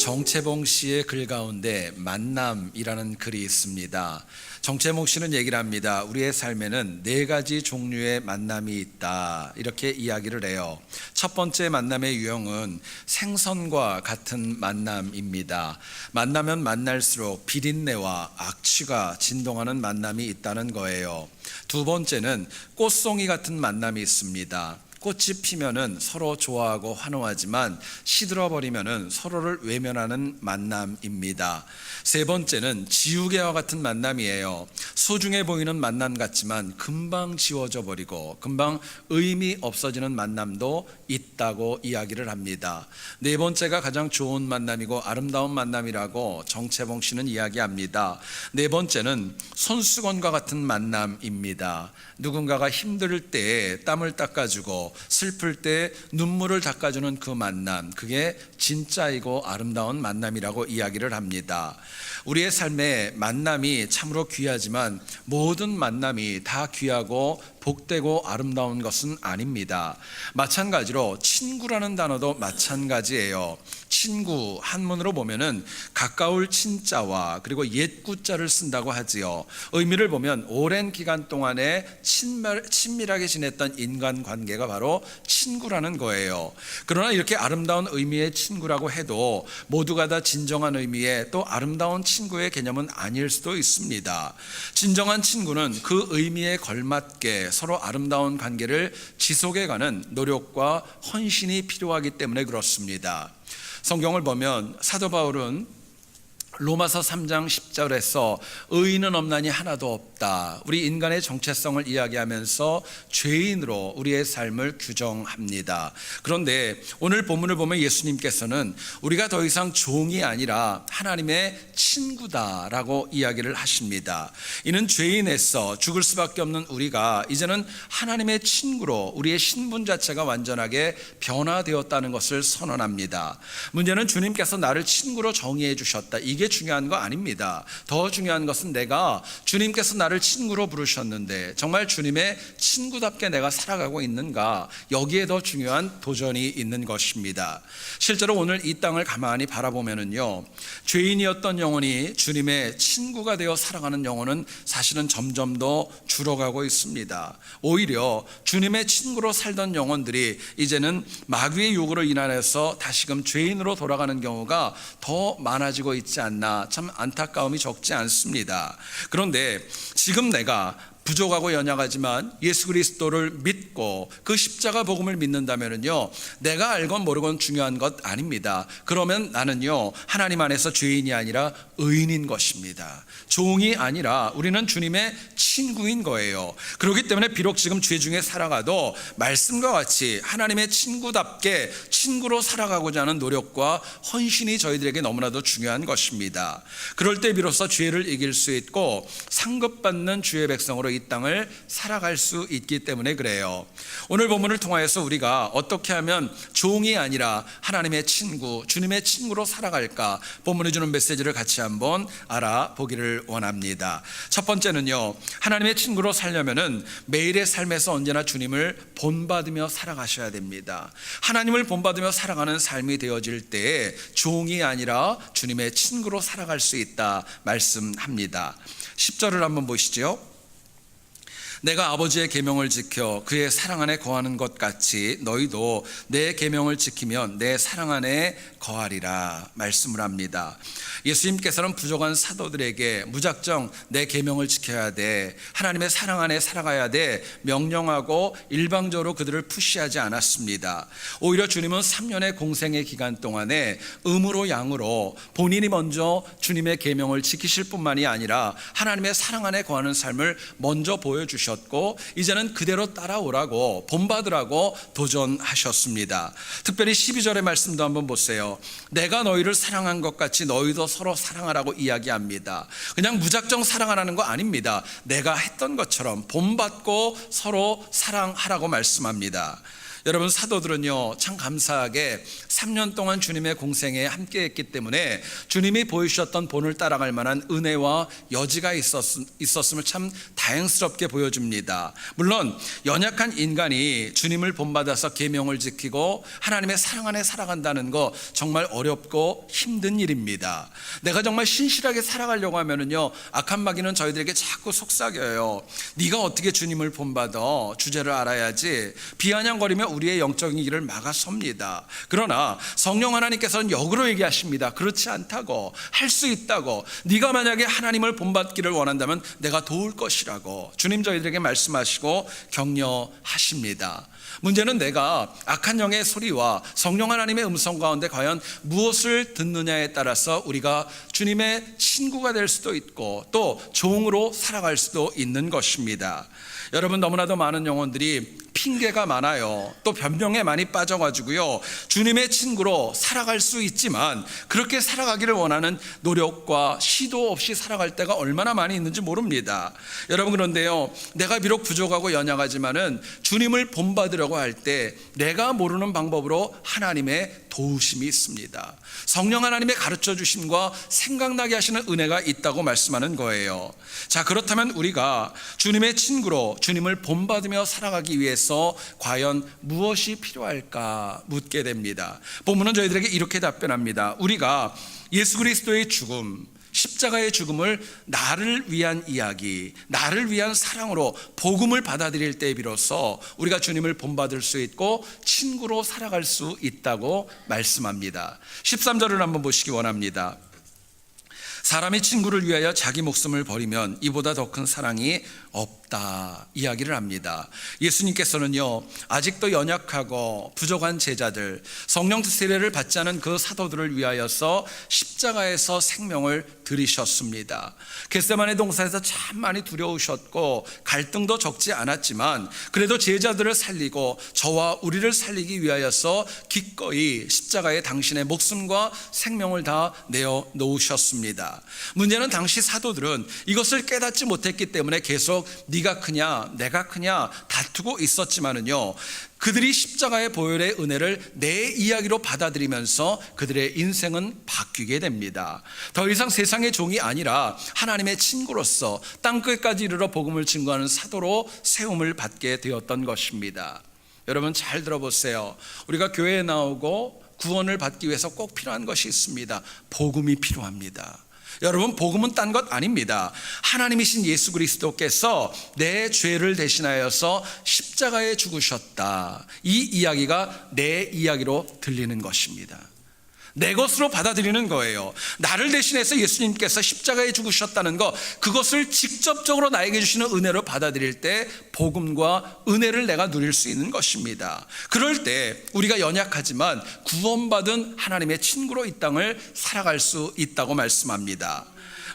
정채봉 씨의 글 가운데 만남이라는 글이 있습니다. 정채봉 씨는 얘기를 합니다. 우리의 삶에는 네 가지 종류의 만남이 있다, 이렇게 이야기를 해요. 첫 번째 만남의 유형은 생선과 같은 만남입니다. 만나면 만날수록 비린내와 악취가 진동하는 만남이 있다는 거예요. 두 번째는 꽃송이 같은 만남이 있습니다. 꽃이 피면은 서로 좋아하고 환호하지만 시들어버리면은 서로를 외면하는 만남입니다. 세 번째는 지우개와 같은 만남이에요. 소중해 보이는 만남 같지만 금방 지워져 버리고 금방 의미 없어지는 만남도 있다고 이야기를 합니다. 네 번째가 가장 좋은 만남이고 아름다운 만남이라고 정채봉 씨는 이야기합니다. 네 번째는 손수건과 같은 만남입니다. 누군가가 힘들 때 땀을 닦아주고 슬플 때 눈물을 닦아주는 그 만남, 그게 진짜이고 아름다운 만남이라고 이야기를 합니다. 우리의 삶에 만남이 참으로 귀하지만 모든 만남이 다 귀하고 복되고 아름다운 것은 아닙니다. 마찬가지로 친구라는 단어도 마찬가지예요. 친구 한문으로 보면은 가까울 친자와 그리고 옛구자를 쓴다고 하지요. 의미를 보면 오랜 기간 동안에 친밀하게 지냈던 인간관계가 바로 친구라는 거예요. 그러나 이렇게 아름다운 의미의 친구라고 해도 모두가 다 진정한 의미의 또 아름다운 친구의 개념은 아닐 수도 있습니다. 진정한 친구는 그 의미에 걸맞게 서로 아름다운 관계를 지속해가는 노력과 헌신이 필요하기 때문에 그렇습니다. 성경을 보면 사도 바울은 로마서 3장 10절에서 의인은 없나니 하나도 없다, 우리 인간의 정체성을 이야기하면서 죄인으로 우리의 삶을 규정합니다. 그런데 오늘 본문을 보면 예수님께서는 우리가 더 이상 종이 아니라 하나님의 친구다라고 이야기를 하십니다. 이는 죄인에서 죽을 수밖에 없는 우리가 이제는 하나님의 친구로 우리의 신분 자체가 완전하게 변화되었다는 것을 선언합니다. 문제는 주님께서 나를 친구로 정의해 주셨다, 이게 중요한 거 아닙니다. 더 중요한 것은 내가 주님께서 나를 친구로 부르셨는데 정말 주님의 친구답게 내가 살아가고 있는가, 여기에 더 중요한 도전이 있는 것입니다. 실제로 오늘 이 땅을 가만히 바라보면은요, 죄인이었던 영혼이 주님의 친구가 되어 살아가는 영혼은 사실은 점점 더 줄어가고 있습니다. 오히려 주님의 친구로 살던 영혼들이 이제는 마귀의 요구로 인하여서 다시금 죄인으로 돌아가는 경우가 더 많아지고 있지 않나, 참 안타까움이 적지 않습니다. 그런데 지금 내가 부족하고 연약하지만 예수 그리스도를 믿고 그 십자가 복음을 믿는다면요, 내가 알건 모르건 중요한 것 아닙니다. 그러면 나는요, 하나님 안에서 죄인이 아니라 의인인 것입니다. 종이 아니라 우리는 주님의 친구인 거예요. 그렇기 때문에 비록 지금 죄 중에 살아가도 말씀과 같이 하나님의 친구답게 친구로 살아가고자 하는 노력과 헌신이 저희들에게 너무나도 중요한 것입니다. 그럴 때 비로소 죄를 이길 수 있고 상급받는 주의 백성으로 이 땅을 살아갈 수 있기 때문에 그래요. 오늘 본문을 통하여서 우리가 어떻게 하면 종이 아니라 하나님의 친구, 주님의 친구로 살아갈까, 본문이 주는 메시지를 같이 한번 알아보기를 원합니다. 첫 번째는요, 하나님의 친구로 살려면은 매일의 삶에서 언제나 주님을 본받으며 살아가셔야 됩니다. 하나님을 본받으며 살아가는 삶이 되어질 때에 종이 아니라 주님의 친구로 살아갈 수 있다 말씀합니다. 10절을 한번 보시죠. 내가 아버지의 계명을 지켜 그의 사랑 안에 거하는 것 같이 너희도 내 계명을 지키면 내 사랑 안에 거하리라 말씀을 합니다. 예수님께서는 부족한 사도들에게 무작정 내 계명을 지켜야 돼, 하나님의 사랑 안에 살아가야 돼 명령하고 일방적으로 그들을 푸시하지 않았습니다. 오히려 주님은 3년의 공생의 기간 동안에 음으로 양으로 본인이 먼저 주님의 계명을 지키실 뿐만이 아니라 하나님의 사랑 안에 거하는 삶을 먼저 보여주셨고 이제는 그대로 따라오라고 본받으라고 도전하셨습니다. 특별히 12절의 말씀도 한번 보세요. 내가 너희를 사랑한 것 같이 너희도 서로 사랑하라고 이야기합니다. 그냥 무작정 사랑하라는 거 아닙니다. 내가 했던 것처럼 본받고 서로 사랑하라고 말씀합니다. 여러분, 사도들은요 참 감사하게 3년 동안 주님의 공생에 함께했기 때문에 주님이 보여주셨던 본을 따라갈 만한 은혜와 여지가 있었음을 참 다행스럽게 보여줍니다. 물론 연약한 인간이 주님을 본받아서 계명을 지키고 하나님의 사랑 안에 살아간다는 거 정말 어렵고 힘든 일입니다. 내가 정말 신실하게 살아가려고 하면은요 악한 마귀는 저희들에게 자꾸 속삭여요. 네가 어떻게 주님을 본받아? 주제를 알아야지. 비아냥거리며 우리의 영적인 길을 막아섭니다. 그러나 성령 하나님께서는 역으로 얘기하십니다. 그렇지 않다고, 할 수 있다고, 네가 만약에 하나님을 본받기를 원한다면 내가 도울 것이라고 주님 저희들에게 말씀하시고 격려하십니다. 문제는 내가 악한 영의 소리와 성령 하나님의 음성 가운데 과연 무엇을 듣느냐에 따라서 우리가 주님의 친구가 될 수도 있고 또 종으로 살아갈 수도 있는 것입니다. 여러분, 너무나도 많은 영혼들이 핑계가 많아요. 또 변명에 많이 빠져가지고요 주님의 친구로 살아갈 수 있지만 그렇게 살아가기를 원하는 노력과 시도 없이 살아갈 때가 얼마나 많이 있는지 모릅니다. 여러분, 그런데요 내가 비록 부족하고 연약하지만은 주님을 본받으려고 할 때 내가 모르는 방법으로 하나님의 도우심이 있습니다. 성령 하나님의 가르쳐 주심과 생각나게 하시는 은혜가 있다고 말씀하는 거예요. 자, 그렇다면 우리가 주님의 친구로 주님을 본받으며 살아가기 위해서 과연 무엇이 필요할까 묻게 됩니다. 본문은 저희들에게 이렇게 답변합니다. 우리가 예수 그리스도의 죽음, 십자가의 죽음을 나를 위한 이야기, 나를 위한 사랑으로 복음을 받아들일 때 비로소 우리가 주님을 본받을 수 있고 친구로 살아갈 수 있다고 말씀합니다. 13절을 한번 보시기 원합니다. 사람이 친구를 위하여 자기 목숨을 버리면 이보다 더 큰 사랑이 없다 이야기를 합니다. 예수님께서는요 아직도 연약하고 부족한 제자들, 성령 세례를 받지 않은 그 사도들을 위하여서 십자가에서 생명을 들이셨습니다. 겟세마네 동산에서 참 많이 두려우셨고 갈등도 적지 않았지만 그래도 제자들을 살리고 저와 우리를 살리기 위하여서 기꺼이 십자가에 당신의 목숨과 생명을 다 내어 놓으셨습니다. 문제는 당시 사도들은 이것을 깨닫지 못했기 때문에 계속 네가 크냐 내가 크냐 다투고 있었지만은요 그들이 십자가의 보혈의 은혜를 내 이야기로 받아들이면서 그들의 인생은 바뀌게 됩니다. 더 이상 세상의 종이 아니라 하나님의 친구로서 땅끝까지 이르러 복음을 증거하는 사도로 세움을 받게 되었던 것입니다. 여러분, 잘 들어보세요. 우리가 교회에 나오고 구원을 받기 위해서 꼭 필요한 것이 있습니다. 복음이 필요합니다. 여러분, 복음은 딴 것 아닙니다. 하나님이신 예수 그리스도께서 내 죄를 대신하여서 십자가에 죽으셨다. 이 이야기가 내 이야기로 들리는 것입니다. 내 것으로 받아들이는 거예요. 나를 대신해서 예수님께서 십자가에 죽으셨다는 것, 그것을 직접적으로 나에게 주시는 은혜로 받아들일 때 복음과 은혜를 내가 누릴 수 있는 것입니다. 그럴 때 우리가 연약하지만 구원받은 하나님의 친구로 이 땅을 살아갈 수 있다고 말씀합니다.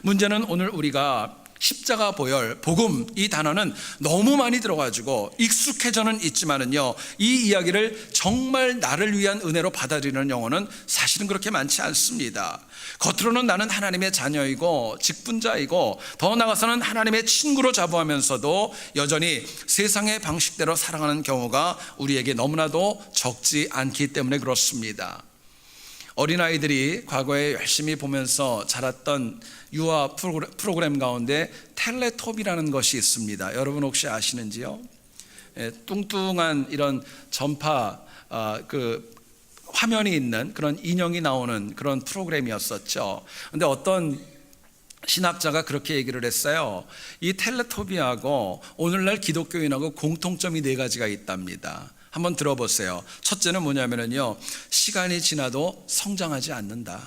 문제는 오늘 우리가 십자가 보혈, 복음 이 단어는 너무 많이 들어가지고 익숙해져는 있지만은요 이 이야기를 정말 나를 위한 은혜로 받아들이는 영혼은 사실은 그렇게 많지 않습니다. 겉으로는 나는 하나님의 자녀이고 직분자이고 더 나아가서는 하나님의 친구로 자부하면서도 여전히 세상의 방식대로 살아가는 경우가 우리에게 너무나도 적지 않기 때문에 그렇습니다. 어린아이들이 과거에 열심히 보면서 자랐던 유아 프로그램 가운데 텔레토비라는 것이 있습니다. 여러분 혹시 아시는지요? 뚱뚱한 이런 전파 그 화면이 있는 그런 인형이 나오는 그런 프로그램이었었죠. 그런데 어떤 신학자가 그렇게 얘기를 했어요. 이 텔레토비하고 오늘날 기독교인하고 공통점이 4가지가 있답니다. 한번 들어보세요. 첫째는 뭐냐면요 시간이 지나도 성장하지 않는다.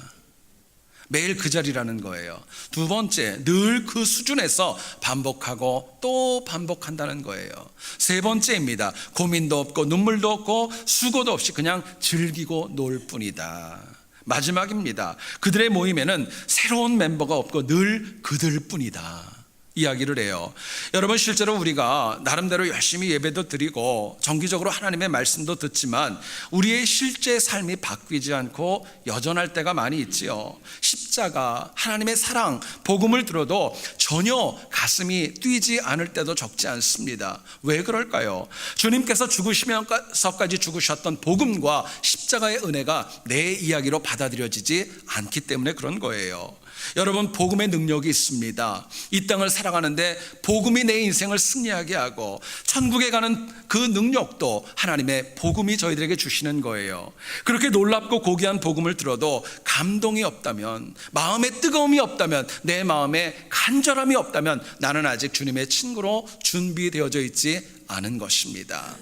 매일 그 자리라는 거예요. 두 번째, 늘 그 수준에서 반복하고 또 반복한다는 거예요. 세 번째입니다. 고민도 없고 눈물도 없고 수고도 없이 그냥 즐기고 놀 뿐이다. 마지막입니다. 그들의 모임에는 새로운 멤버가 없고 늘 그들 뿐이다. 이야기를 해요. 여러분, 실제로 우리가 나름대로 열심히 예배도 드리고 정기적으로 하나님의 말씀도 듣지만 우리의 실제 삶이 바뀌지 않고 여전할 때가 많이 있지요. 십자가, 하나님의 사랑, 복음을 들어도 전혀 가슴이 뛰지 않을 때도 적지 않습니다. 왜 그럴까요? 주님께서 죽으시면서까지 죽으셨던 복음과 십자가의 은혜가 내 이야기로 받아들여지지 않기 때문에 그런 거예요. 여러분, 복음의 능력이 있습니다. 이 땅을 살아가는데 복음이 내 인생을 승리하게 하고 천국에 가는 그 능력도 하나님의 복음이 저희들에게 주시는 거예요. 그렇게 놀랍고 고귀한 복음을 들어도 감동이 없다면, 마음에 뜨거움이 없다면, 내 마음에 간절함이 없다면 나는 아직 주님의 친구로 준비되어져 있지 않은 것입니다.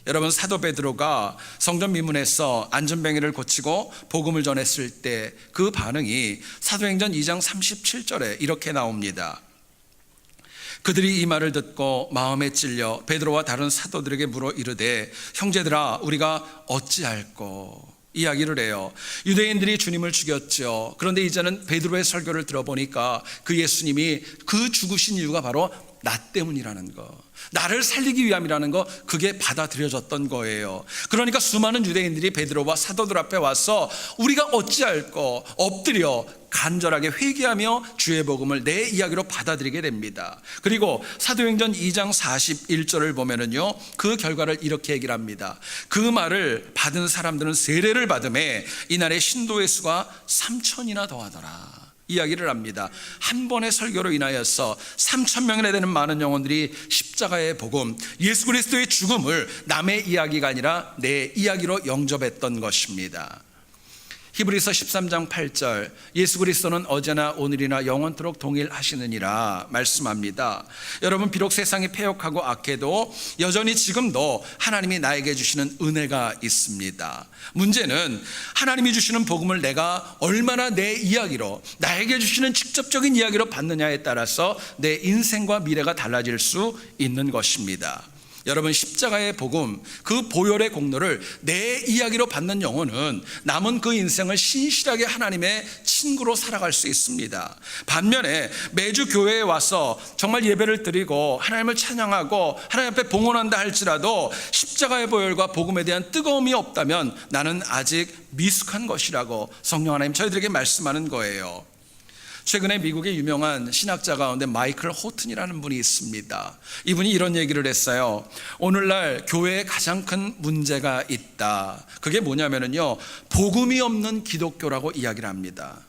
여러분, 사도 베드로가 성전 미문에서 안전뱅이를 고치고 복음을 전했을 때 그 반응이 사도행전 2장 37절에 이렇게 나옵니다. 그들이 이 말을 듣고 마음에 찔려 베드로와 다른 사도들에게 물어 이르되 형제들아 우리가 어찌할꼬 이야기를 해요. 유대인들이 주님을 죽였죠. 그런데 이제는 베드로의 설교를 들어보니까 그 예수님이 그 죽으신 이유가 바로 나 때문이라는 거, 나를 살리기 위함이라는 거, 그게 받아들여졌던 거예요. 그러니까 수많은 유대인들이 베드로와 사도들 앞에 와서 우리가 어찌할꼬 엎드려 간절하게 회개하며 주의 복음을 내 이야기로 받아들이게 됩니다. 그리고 사도행전 2장 41절을 보면은요, 그 결과를 이렇게 얘기를 합니다. 그 말을 받은 사람들은 세례를 받음에 이날의 신도의 수가 3,000이나 더하더라 이야기를 합니다. 한 번의 설교로 인하여서 3,000명이나 되는 많은 영혼들이 십자가의 복음, 예수 그리스도의 죽음을 남의 이야기가 아니라 내 이야기로 영접했던 것입니다. 히브리서 13장 8절, 예수 그리스도는 어제나 오늘이나 영원토록 동일하시느니라 말씀합니다. 여러분, 비록 세상이 패역하고 악해도 여전히 지금도 하나님이 나에게 주시는 은혜가 있습니다. 문제는 하나님이 주시는 복음을 내가 얼마나 내 이야기로, 나에게 주시는 직접적인 이야기로 받느냐에 따라서 내 인생과 미래가 달라질 수 있는 것입니다. 여러분, 십자가의 복음, 그 보혈의 공로를 내 이야기로 받는 영혼은 남은 그 인생을 신실하게 하나님의 친구로 살아갈 수 있습니다. 반면에 매주 교회에 와서 정말 예배를 드리고 하나님을 찬양하고 하나님 앞에 봉헌한다 할지라도 십자가의 보혈과 복음에 대한 뜨거움이 없다면 나는 아직 미숙한 것이라고 성령 하나님 저희들에게 말씀하는 거예요. 최근에 미국의 유명한 신학자 가운데 마이클 호튼이라는 분이 있습니다. 이분이 이런 얘기를 했어요. 오늘날 교회에 가장 큰 문제가 있다. 그게 뭐냐면요, 복음이 없는 기독교라고 이야기를 합니다.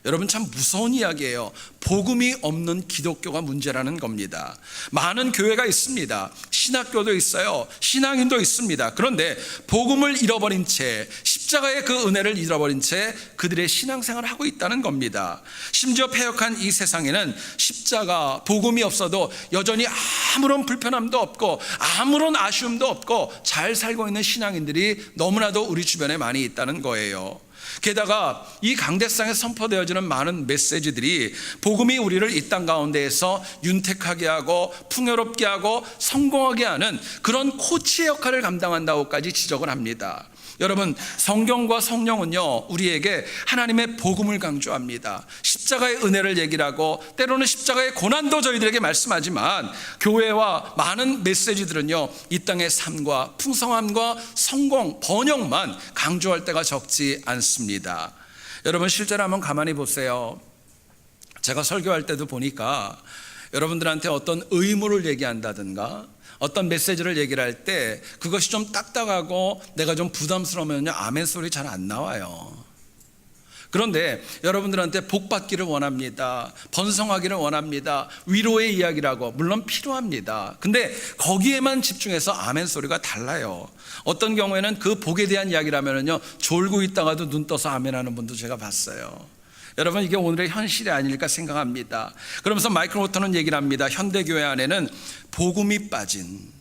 여러분, 참 무서운 이야기예요. 복음이 없는 기독교가 문제라는 겁니다. 많은 교회가 있습니다. 신학교도 있어요. 신앙인도 있습니다. 그런데 복음을 잃어버린 채, 십자가의 그 은혜를 잃어버린 채 그들의 신앙생활을 하고 있다는 겁니다. 심지어 패역한 이 세상에는 십자가, 복음이 없어도 여전히 아무런 불편함도 없고 아무런 아쉬움도 없고 잘 살고 있는 신앙인들이 너무나도 우리 주변에 많이 있다는 거예요. 게다가 이 강대상에 선포되어지는 많은 메시지들이 복음이 우리를 이 땅 가운데에서 윤택하게 하고 풍요롭게 하고 성공하게 하는 그런 코치의 역할을 감당한다고까지 지적을 합니다. 여러분, 성경과 성령은요, 우리에게 하나님의 복음을 강조합니다. 십자가의 은혜를 얘기를 하고 때로는 십자가의 고난도 저희들에게 말씀하지만 교회와 많은 메시지들은요, 이 땅의 삶과 풍성함과 성공, 번영만 강조할 때가 적지 않습니다. 여러분, 실제로 한번 가만히 보세요. 제가 설교할 때도 보니까 여러분들한테 어떤 의무를 얘기한다든가 어떤 메시지를 얘기를 할 때 그것이 좀 딱딱하고 내가 좀 부담스러우면요, 아멘 소리 잘 안 나와요. 그런데 여러분들한테 복 받기를 원합니다. 번성하기를 원합니다. 위로의 이야기라고 물론 필요합니다. 근데 거기에만 집중해서 아멘 소리가 달라요. 어떤 경우에는 그 복에 대한 이야기라면요, 졸고 있다가도 눈 떠서 아멘 하는 분도 제가 봤어요. 여러분, 이게 오늘의 현실이 아닐까 생각합니다. 그러면서 마이클 호튼은 얘기를 합니다. 현대교회 안에는 복음이 빠진,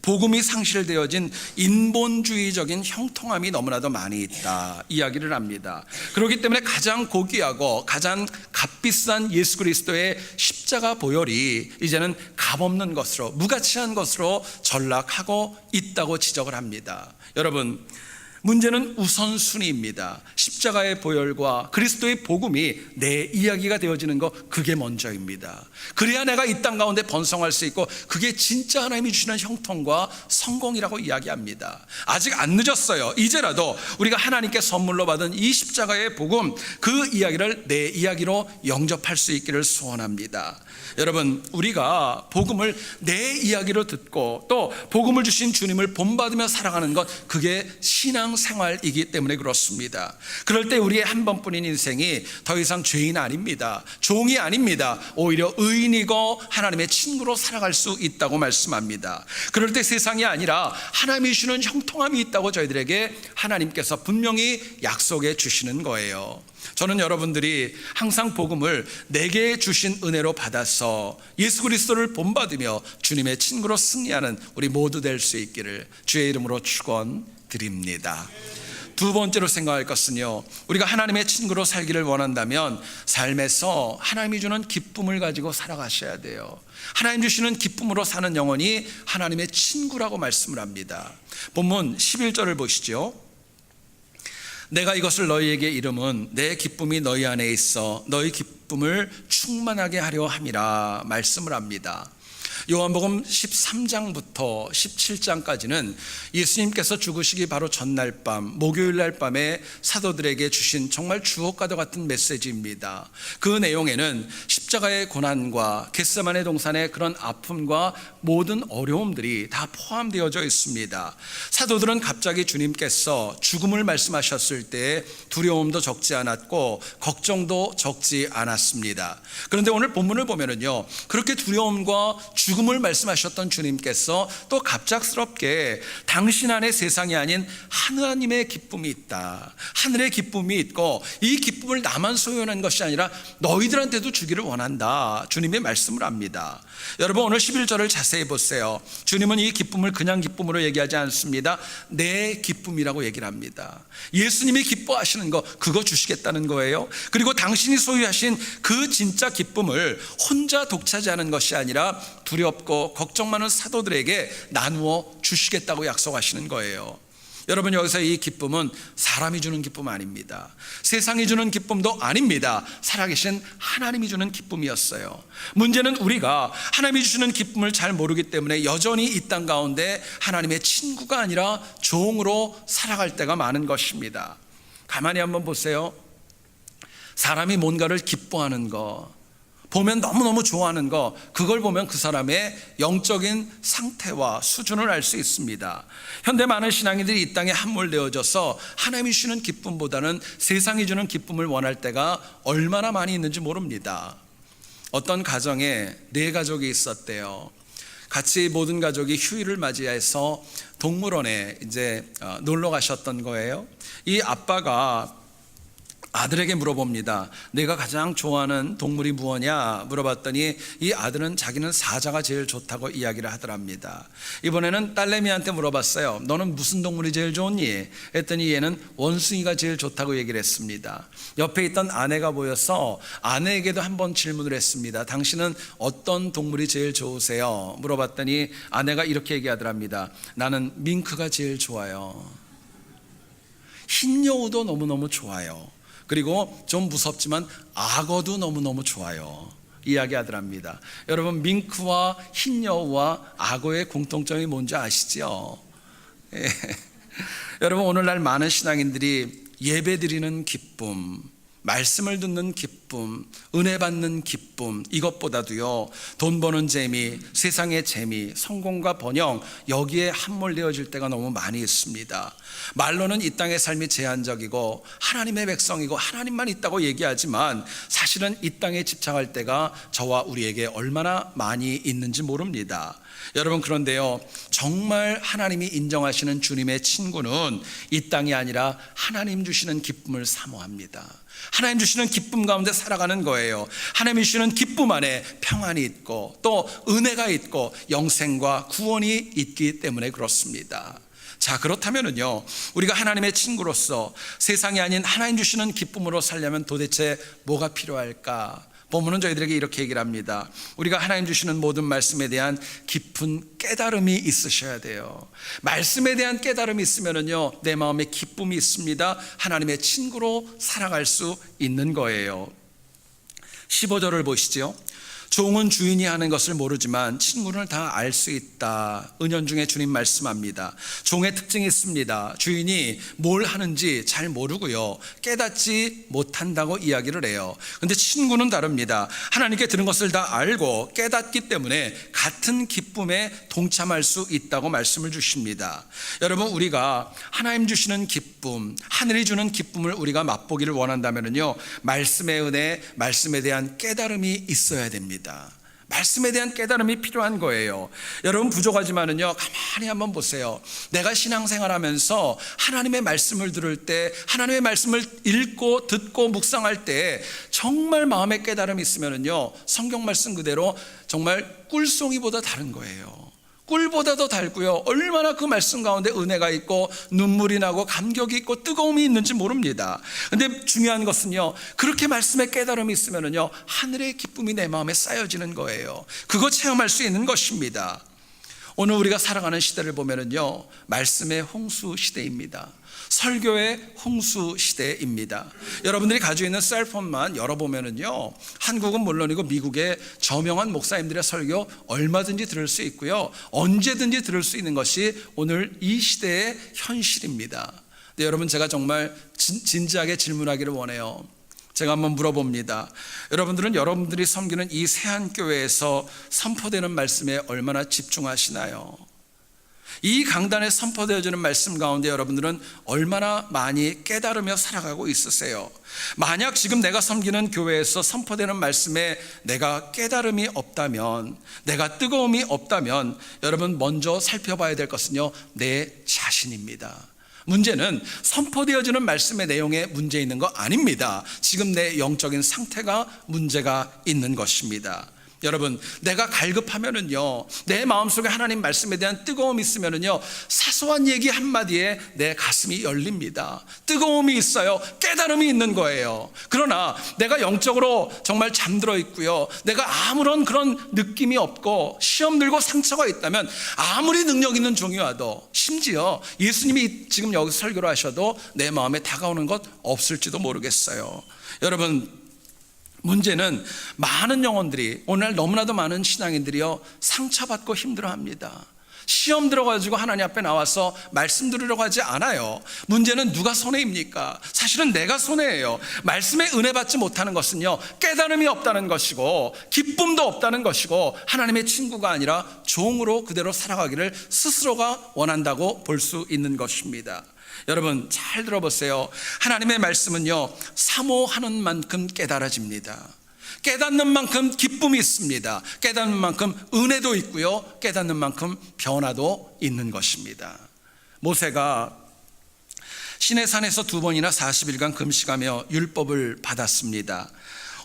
복음이 상실되어진 인본주의적인 형통함이 너무나도 많이 있다 이야기를 합니다. 그렇기 때문에 가장 고귀하고 가장 값비싼 예수 그리스도의 십자가 보혈이 이제는 값없는 것으로, 무가치한 것으로 전락하고 있다고 지적을 합니다. 여러분, 문제는 우선순위입니다. 십자가의 보혈과 그리스도의 복음이 내 이야기가 되어지는 것, 그게 먼저입니다. 그래야 내가 이 땅 가운데 번성할 수 있고, 그게 진짜 하나님이 주시는 형통과 성공이라고 이야기합니다. 아직 안 늦었어요. 이제라도 우리가 하나님께 선물로 받은 이 십자가의 복음, 그 이야기를 내 이야기로 영접할 수 있기를 소원합니다. 여러분, 우리가 복음을 내 이야기로 듣고 또 복음을 주신 주님을 본받으며 살아가는 것, 그게 신앙생활이기 때문에 그렇습니다. 그럴 때 우리의 한 번뿐인 인생이 더 이상 죄인 아닙니다. 종이 아닙니다. 오히려 의인이고 하나님의 친구로 살아갈 수 있다고 말씀합니다. 그럴 때 세상이 아니라 하나님이 주시는 형통함이 있다고 저희들에게 하나님께서 분명히 약속해 주시는 거예요. 저는 여러분들이 항상 복음을 내게 주신 은혜로 받아서 예수 그리스도를 본받으며 주님의 친구로 승리하는 우리 모두 될 수 있기를 주의 이름으로 축원드립니다. 두 번째로 생각할 것은요, 우리가 하나님의 친구로 살기를 원한다면 삶에서 하나님이 주는 기쁨을 가지고 살아가셔야 돼요. 하나님 주시는 기쁨으로 사는 영혼이 하나님의 친구라고 말씀을 합니다. 본문 11절을 보시죠. 내가 이것을 너희에게 이름은 내 기쁨이 너희 안에 있어 너희 기쁨을 충만하게 하려 함이라 말씀을 합니다. 요한복음 13장부터 17장까지는 예수님께서 죽으시기 바로 전날 밤, 목요일 날 밤에 사도들에게 주신 정말 주옥과도 같은 메시지입니다. 그 내용에는 십자가의 고난과 겟세마네 동산의 그런 아픔과 모든 어려움들이 다 포함되어져 있습니다. 사도들은 갑자기 주님께서 죽음을 말씀하셨을 때 두려움도 적지 않았고 걱정도 적지 않았습니다. 그런데 오늘 본문을 보면은요, 그렇게 두려움과 죽음을 말씀하셨던 주님께서 또 갑작스럽게 당신 안에 세상이 아닌 하나님의 기쁨이 있다, 하늘의 기쁨이 있고 이 기쁨을 나만 소유하는 것이 아니라 너희들한테도 주기를 원한다, 주님의 말씀을 합니다. 여러분, 오늘 11절을 자세히 보세요. 주님은 이 기쁨을 그냥 기쁨으로 얘기하지 않습니다. 내 기쁨이라고 얘기를 합니다. 예수님이 기뻐하시는 거, 그거 주시겠다는 거예요. 그리고 당신이 소유하신 그 진짜 기쁨을 혼자 독차지하는 것이 아니라 두렵고 걱정 많은 사도들에게 나누어 주시겠다고 약속하시는 거예요. 여러분, 여기서 이 기쁨은 사람이 주는 기쁨 아닙니다. 세상이 주는 기쁨도 아닙니다. 살아계신 하나님이 주는 기쁨이었어요. 문제는 우리가 하나님이 주시는 기쁨을 잘 모르기 때문에 여전히 이 땅 가운데 하나님의 친구가 아니라 종으로 살아갈 때가 많은 것입니다. 가만히 한번 보세요. 사람이 뭔가를 기뻐하는 거, 보면 너무너무 좋아하는 거, 그걸 보면 그 사람의 영적인 상태와 수준을 알 수 있습니다. 현대 많은 신앙인들이 이 땅에 함몰되어져서 하나님이 주시는 기쁨보다는 세상이 주는 기쁨을 원할 때가 얼마나 많이 있는지 모릅니다. 어떤 가정에 4가족이 있었대요. 같이 모든 가족이 휴일을 맞이해서 동물원에 이제 놀러 가셨던 거예요. 이 아빠가 아들에게 물어봅니다. 내가 가장 좋아하는 동물이 무엇이냐 물어봤더니 이 아들은 자기는 사자가 제일 좋다고 이야기를 하더랍니다. 이번에는 딸내미한테 물어봤어요. 너는 무슨 동물이 제일 좋니? 했더니 얘는 원숭이가 제일 좋다고 얘기를 했습니다. 옆에 있던 아내가 보여서 아내에게도 한번 질문을 했습니다. 당신은 어떤 동물이 제일 좋으세요? 물어봤더니 아내가 이렇게 얘기하더랍니다. 나는 밍크가 제일 좋아요. 흰 여우도 너무너무 좋아요. 그리고 좀 무섭지만 악어도 너무너무 좋아요. 이야기하더랍니다. 여러분, 밍크와 흰 여우와 악어의 공통점이 뭔지 아시죠? 예. 여러분, 오늘날 많은 신앙인들이 예배드리는 기쁨, 말씀을 듣는 기쁨, 은혜 받는 기쁨, 이것보다도요, 돈 버는 재미, 세상의 재미, 성공과 번영, 여기에 함몰되어질 때가 너무 많이 있습니다. 말로는 이 땅의 삶이 제한적이고 하나님의 백성이고 하나님만 있다고 얘기하지만 사실은 이 땅에 집착할 때가 저와 우리에게 얼마나 많이 있는지 모릅니다. 여러분, 그런데요, 정말 하나님이 인정하시는 주님의 친구는 이 땅이 아니라 하나님 주시는 기쁨을 사모합니다. 하나님 주시는 기쁨 가운데 살아가는 거예요. 하나님이 주시는 기쁨 안에 평안이 있고 또 은혜가 있고 영생과 구원이 있기 때문에 그렇습니다. 자, 그렇다면은요, 우리가 하나님의 친구로서 세상이 아닌 하나님 주시는 기쁨으로 살려면 도대체 뭐가 필요할까? 본문은 저희들에게 이렇게 얘기를 합니다. 우리가 하나님 주시는 모든 말씀에 대한 깊은 깨달음이 있으셔야 돼요. 말씀에 대한 깨달음이 있으면은요, 내 마음에 기쁨이 있습니다. 하나님의 친구로 살아갈 수 있는 거예요. 15절을 보시죠. 종은 주인이 하는 것을 모르지만 친구는 다 알 수 있다. 은연중에 주님 말씀합니다. 종의 특징이 있습니다. 주인이 뭘 하는지 잘 모르고요, 깨닫지 못한다고 이야기를 해요. 근데 친구는 다릅니다. 하나님께 들은 것을 다 알고 깨닫기 때문에 같은 기쁨에 동참할 수 있다고 말씀을 주십니다. 여러분, 우리가 하나님 주시는 기쁨, 하늘이 주는 기쁨을 우리가 맛보기를 원한다면요, 말씀의 은혜, 말씀에 대한 깨달음이 있어야 됩니다. 말씀에 대한 깨달음이 필요한 거예요. 여러분, 부족하지만은요, 가만히 한번 보세요. 내가 신앙생활하면서 하나님의 말씀을 들을 때, 하나님의 말씀을 읽고 듣고 묵상할 때 정말 마음의 깨달음이 있으면은요, 성경 말씀 그대로 정말 꿀송이보다 다른 거예요. 꿀보다도 달고요, 얼마나 그 말씀 가운데 은혜가 있고 눈물이 나고 감격이 있고 뜨거움이 있는지 모릅니다. 근데 중요한 것은요, 그렇게 말씀의 깨달음이 있으면은요, 하늘의 기쁨이 내 마음에 쌓여지는 거예요. 그거 체험할 수 있는 것입니다. 오늘 우리가 살아가는 시대를 보면은요, 말씀의 홍수 시대입니다. 설교의 홍수 시대입니다. 여러분들이 가지고 있는 셀폰만 열어보면은요, 한국은 물론이고 미국의 저명한 목사님들의 설교 얼마든지 들을 수 있고요, 언제든지 들을 수 있는 것이 오늘 이 시대의 현실입니다. 근데 여러분, 제가 정말 진지하게 질문하기를 원해요. 제가 한번 물어봅니다. 여러분들은 여러분들이 섬기는 이 세안교회에서 선포되는 말씀에 얼마나 집중하시나요? 이 강단에 선포되어지는 말씀 가운데 여러분들은 얼마나 많이 깨달으며 살아가고 있으세요? 만약 지금 내가 섬기는 교회에서 선포되는 말씀에 내가 깨달음이 없다면, 내가 뜨거움이 없다면, 여러분 먼저 살펴봐야 될 것은요, 내 자신입니다. 문제는 선포되어지는 말씀의 내용에 문제 있는 거 아닙니다. 지금 내 영적인 상태가 문제가 있는 것입니다. 여러분, 내가 갈급하면은요, 내 마음속에 하나님 말씀에 대한 뜨거움이 있으면은요, 사소한 얘기 한마디에 내 가슴이 열립니다. 뜨거움이 있어요. 깨달음이 있는 거예요. 그러나 내가 영적으로 정말 잠들어 있고요, 내가 아무런 그런 느낌이 없고 시험 들고 상처가 있다면 아무리 능력 있는 종이 와도, 심지어 예수님이 지금 여기서 설교를 하셔도 내 마음에 다가오는 것 없을지도 모르겠어요. 여러분, 문제는 많은 영혼들이, 오늘 너무나도 많은 신앙인들이요, 상처받고 힘들어합니다. 시험 들어가지고 하나님 앞에 나와서 말씀 들으려고 하지 않아요. 문제는 누가 손해입니까? 사실은 내가 손해예요. 말씀에 은혜 받지 못하는 것은요, 깨달음이 없다는 것이고 기쁨도 없다는 것이고 하나님의 친구가 아니라 종으로 그대로 살아가기를 스스로가 원한다고 볼 수 있는 것입니다. 여러분, 잘 들어보세요. 하나님의 말씀은요, 사모하는 만큼 깨달아집니다. 깨닫는 만큼 기쁨이 있습니다. 깨닫는 만큼 은혜도 있고요, 깨닫는 만큼 변화도 있는 것입니다. 모세가 시내산에서 2번이나 40일간 금식하며 율법을 받았습니다.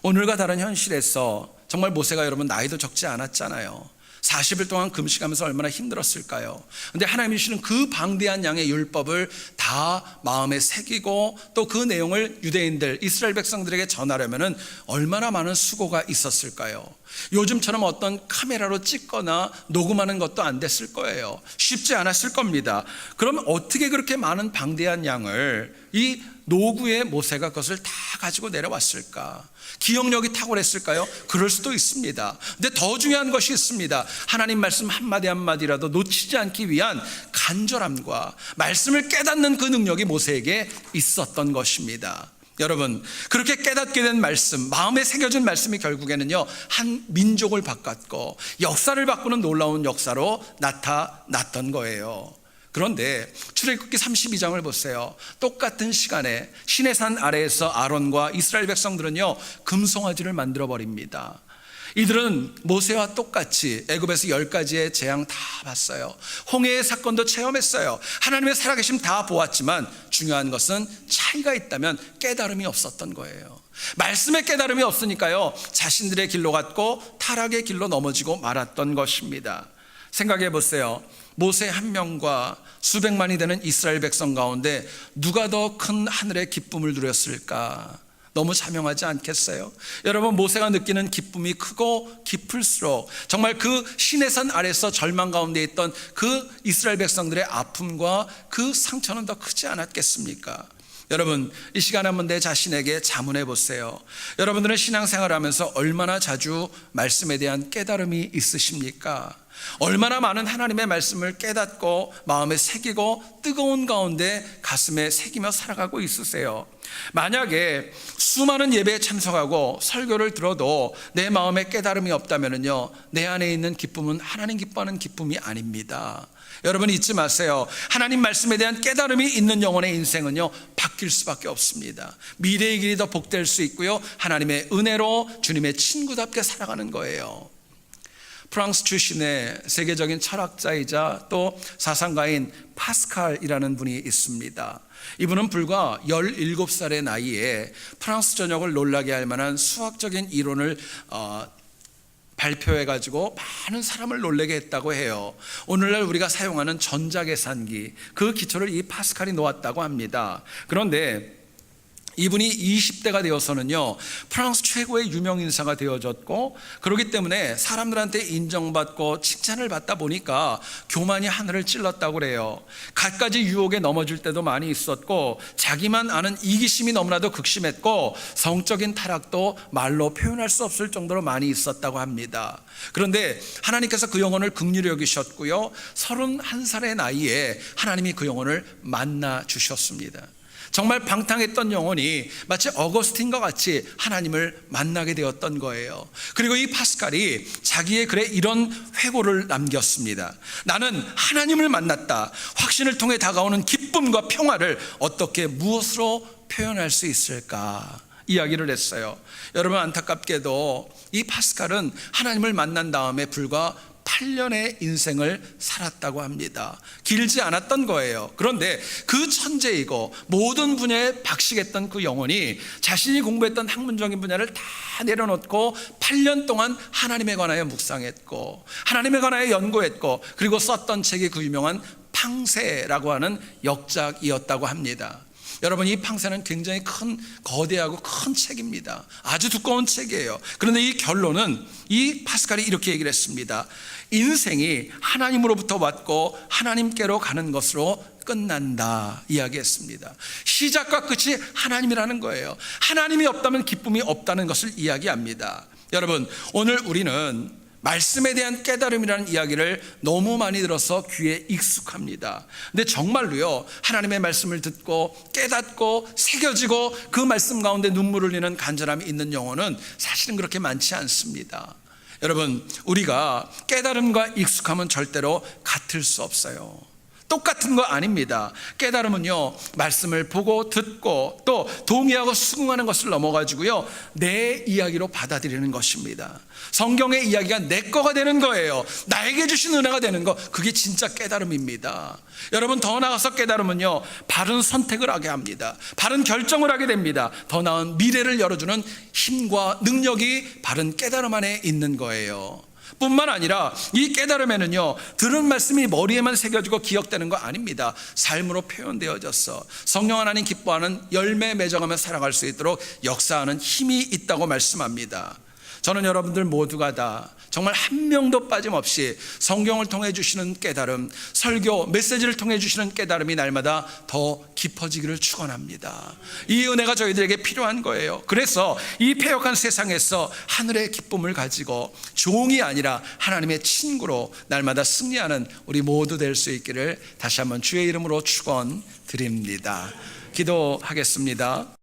오늘과 다른 현실에서 정말 모세가, 여러분, 나이도 적지 않았잖아요. 40일 동안 금식하면서 얼마나 힘들었을까요? 근데 하나님이 주시는 그 방대한 양의 율법을 다 마음에 새기고 또 그 내용을 유대인들, 이스라엘 백성들에게 전하려면 얼마나 많은 수고가 있었을까요? 요즘처럼 어떤 카메라로 찍거나 녹음하는 것도 안 됐을 거예요. 쉽지 않았을 겁니다. 그럼 어떻게 그렇게 많은 방대한 양을 이 노구의 모세가 그것을 다 가지고 내려왔을까? 기억력이 탁월했을까요? 그럴 수도 있습니다. 근데 더 중요한 것이 있습니다. 하나님 말씀 한마디 한마디라도 놓치지 않기 위한 간절함과 말씀을 깨닫는 그 능력이 모세에게 있었던 것입니다. 여러분, 그렇게 깨닫게 된 말씀, 마음에 새겨진 말씀이 결국에는요, 한 민족을 바꿨고 역사를 바꾸는 놀라운 역사로 나타났던 거예요. 그런데 출애굽기 32장을 보세요. 똑같은 시간에 시내산 아래에서 아론과 이스라엘 백성들은요, 금송아지를 만들어 버립니다. 이들은 모세와 똑같이 애굽에서 10가지의 재앙 다 봤어요. 홍해의 사건도 체험했어요. 하나님의 살아계심 다 보았지만 중요한 것은 차이가 있다면 깨달음이 없었던 거예요. 말씀의 깨달음이 없으니까요, 자신들의 길로 갔고 타락의 길로 넘어지고 말았던 것입니다. 생각해 보세요. 모세 한 명과 수백만이 되는 이스라엘 백성 가운데 누가 더 큰 하늘의 기쁨을 누렸을까? 너무 자명하지 않겠어요? 여러분, 모세가 느끼는 기쁨이 크고 깊을수록 정말 그 시내산 아래서 절망 가운데 있던 그 이스라엘 백성들의 아픔과 그 상처는 더 크지 않았겠습니까? 여러분, 이 시간에 한번 내 자신에게 자문해 보세요. 여러분들은 신앙생활하면서 얼마나 자주 말씀에 대한 깨달음이 있으십니까? 얼마나 많은 하나님의 말씀을 깨닫고 마음에 새기고 뜨거운 가운데 가슴에 새기며 살아가고 있으세요? 만약에 수많은 예배에 참석하고 설교를 들어도 내 마음에 깨달음이 없다면요, 내 안에 있는 기쁨은 하나님 기뻐하는 기쁨이 아닙니다. 여러분, 잊지 마세요. 하나님 말씀에 대한 깨달음이 있는 영혼의 인생은요, 바뀔 수밖에 없습니다. 미래의 길이 더 복될 수 있고요, 하나님의 은혜로 주님의 친구답게 살아가는 거예요. 프랑스 출신의 세계적인 철학자이자 또 사상가인 파스칼이라는 분이 있습니다. 이분은 불과 17살의 나이에 프랑스 전역을 놀라게 할 만한 수학적인 이론을 발표해가지고 많은 사람을 놀라게 했다고 해요. 오늘날 우리가 사용하는 전자계산기, 그 기초를 이 파스칼이 놓았다고 합니다. 그런데 이분이 20대가 되어서는요, 프랑스 최고의 유명인사가 되어졌고, 그렇기 때문에 사람들한테 인정받고 칭찬을 받다 보니까 교만이 하늘을 찔렀다고 그래요. 갖가지 유혹에 넘어질 때도 많이 있었고, 자기만 아는 이기심이 너무나도 극심했고, 성적인 타락도 말로 표현할 수 없을 정도로 많이 있었다고 합니다. 그런데 하나님께서 그 영혼을 긍휼히 여기셨고요, 31살의 나이에 하나님이 그 영혼을 만나 주셨습니다. 정말 방탕했던 영혼이 마치 어거스틴과 같이 하나님을 만나게 되었던 거예요. 그리고 이 파스칼이 자기의 글에 이런 회고를 남겼습니다. 나는 하나님을 만났다. 확신을 통해 다가오는 기쁨과 평화를 어떻게 무엇으로 표현할 수 있을까? 이야기를 했어요. 여러분, 안타깝게도 이 파스칼은 하나님을 만난 다음에 불과 8년의 인생을 살았다고 합니다. 길지 않았던 거예요. 그런데 그 천재이고 모든 분야에 박식했던 그 영혼이 자신이 공부했던 학문적인 분야를 다 내려놓고 8년 동안 하나님에 관하여 묵상했고 하나님에 관하여 연구했고, 그리고 썼던 책이 그 유명한 팡세라고 하는 역작이었다고 합니다. 여러분, 이 팡세는 굉장히 큰, 거대하고 큰 책입니다. 아주 두꺼운 책이에요. 그런데 이 결론은 이 파스칼이 이렇게 얘기를 했습니다. 인생이 하나님으로부터 왔고 하나님께로 가는 것으로 끝난다 이야기했습니다. 시작과 끝이 하나님이라는 거예요. 하나님이 없다면 기쁨이 없다는 것을 이야기합니다. 여러분, 오늘 우리는 말씀에 대한 깨달음이라는 이야기를 너무 많이 들어서 귀에 익숙합니다. 근데 정말로요, 하나님의 말씀을 듣고 깨닫고 새겨지고 그 말씀 가운데 눈물을 흘리는 간절함이 있는 영혼은 사실은 그렇게 많지 않습니다. 여러분, 우리가 깨달음과 익숙함은 절대로 같을 수 없어요. 똑같은 거 아닙니다. 깨달음은요, 말씀을 보고 듣고 또 동의하고 수긍하는 것을 넘어가지고요, 내 이야기로 받아들이는 것입니다. 성경의 이야기가 내 거가 되는 거예요. 나에게 주신 은혜가 되는 거, 그게 진짜 깨달음입니다. 여러분, 더 나아가서 깨달음은요, 바른 선택을 하게 합니다. 바른 결정을 하게 됩니다. 더 나은 미래를 열어주는 힘과 능력이 바른 깨달음 안에 있는 거예요. 뿐만 아니라 이 깨달음에는요, 들은 말씀이 머리에만 새겨지고 기억되는 거 아닙니다. 삶으로 표현되어져서 성령 하나님 기뻐하는 열매 맺어가며 살아갈 수 있도록 역사하는 힘이 있다고 말씀합니다. 저는 여러분들 모두가 다 정말 한 명도 빠짐없이 성경을 통해 주시는 깨달음, 설교, 메시지를 통해 주시는 깨달음이 날마다 더 깊어지기를 축원합니다. 이 은혜가 저희들에게 필요한 거예요. 그래서 이 패역한 세상에서 하늘의 기쁨을 가지고 종이 아니라 하나님의 친구로 날마다 승리하는 우리 모두 될 수 있기를 다시 한번 주의 이름으로 축원드립니다. 기도하겠습니다.